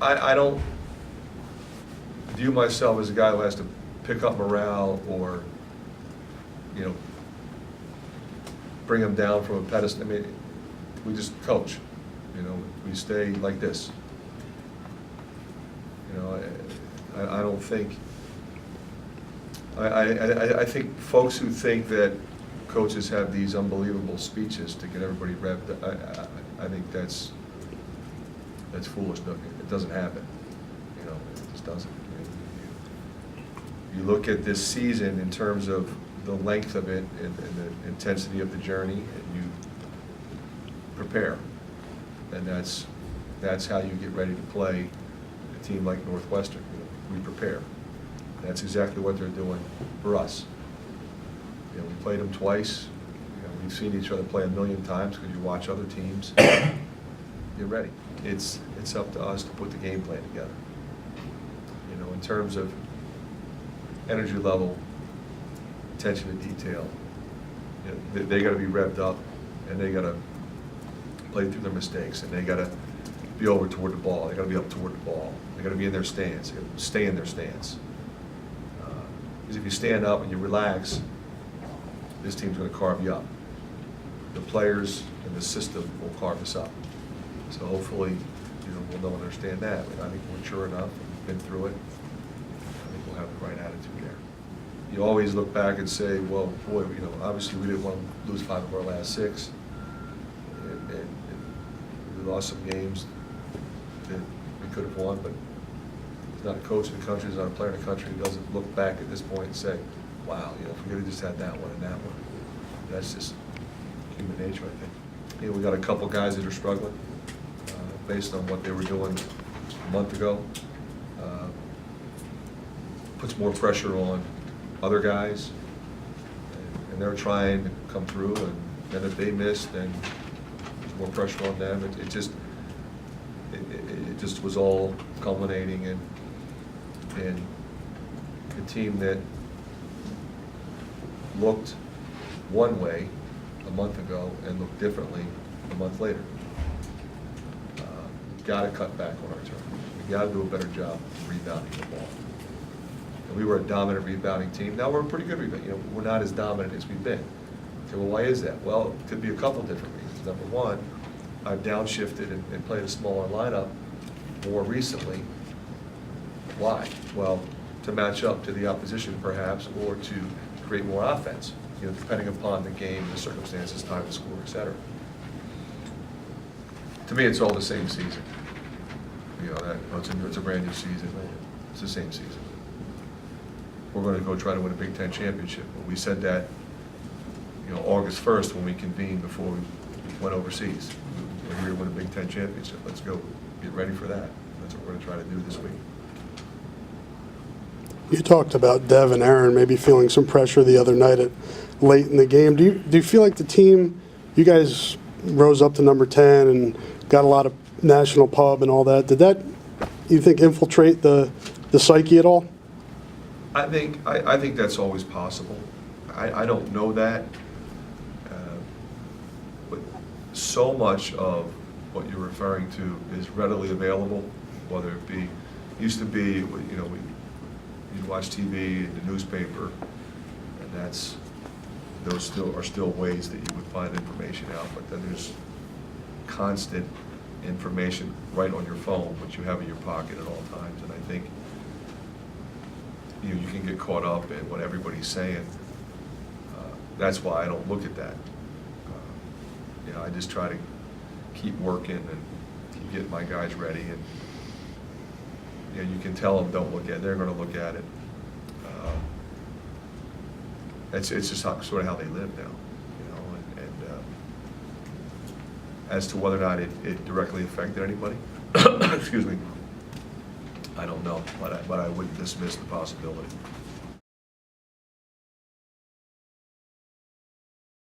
I don't view myself as a guy who has to pick up morale or, you know, bring them down from a pedestal. I mean, we just coach. You know, we stay like this. You know, I don't think. I think folks who think that coaches have these unbelievable speeches to get everybody revved, I think that's foolish. It doesn't happen. You know, it just doesn't. You look at this season in terms of the length of it and the intensity of the journey, and you prepare, and that's how you get ready to play a team like Northwestern. You know, we prepare. That's exactly what they're doing for us. You know, we played them twice. You know, we've seen each other play a million times because you watch other teams. Get ready. It's up to us to put the game plan together. You know, in terms of energy level, attention to detail, you know, they got to be revved up, and they got to play through their mistakes, and they got to be over toward the ball. They got to be up toward the ball. They got to be in their stance. They got to stay in their stance. Because if you stand up and you relax, this team's going to carve you up. The players and the system will carve us up. So hopefully, you know, we'll know and understand that. I think we're mature enough, and we've been through it. I think we'll have the right attitude there. You always look back and say, well, boy, you know, obviously we didn't want to lose 5 of our last 6. And we lost some games that we could have won, but there's not a coach in the country, there's not a player in the country who doesn't look back at this point and say, wow, you know, if we could have just had that one and that one. That's just human nature, I think. You know, we got a couple guys that are struggling based on what they were doing a month ago. Puts more pressure on other guys, and they're trying to come through, and then if they miss, then there's more pressure on them. It just was all culminating in a team that looked one way a month ago and looked differently a month later. We've got to cut back on our turn. We've got to do a better job of rebounding the ball. And we were a dominant rebounding team. Now we're a pretty good rebound. You know, we're not as dominant as we've been. So, well, why is that? Well, it could be a couple different reasons. Number one, I've downshifted and played a smaller lineup more recently. Why? Well, to match up to the opposition, perhaps, or to create more offense. You know, depending upon the game, the circumstances, time to score, etc. To me, it's all the same season. You know, it's a brand new season. It's the same season. We're going to go try to win a Big Ten championship. We said that, you know, August 1st when we convened before we went overseas. We're here to win a Big Ten championship. Let's go get ready for that. That's what we're going to try to do this week. You talked about Dev and Aaron maybe feeling some pressure the other night late in the game. Do you feel like the team, you guys rose up to number 10 and got a lot of national pub and all that? Did that, you think, infiltrate the psyche at all? I think that's always possible. I don't know that, but so much of what you're referring to is readily available. Whether it be, used to be, you know, you'd watch TV and the newspaper, and those are still ways that you would find information out. But then there's constant information right on your phone, which you have in your pocket at all times, and I think you can get caught up in what everybody's saying. That's why I don't look at that. You know, I just try to keep working and keep getting my guys ready. And you know, you can tell them don't look at it; they're going to look at it. It's just sort of how they live now, you know. And as to whether or not it directly affected anybody, excuse me, I don't know, but I wouldn't dismiss the possibility.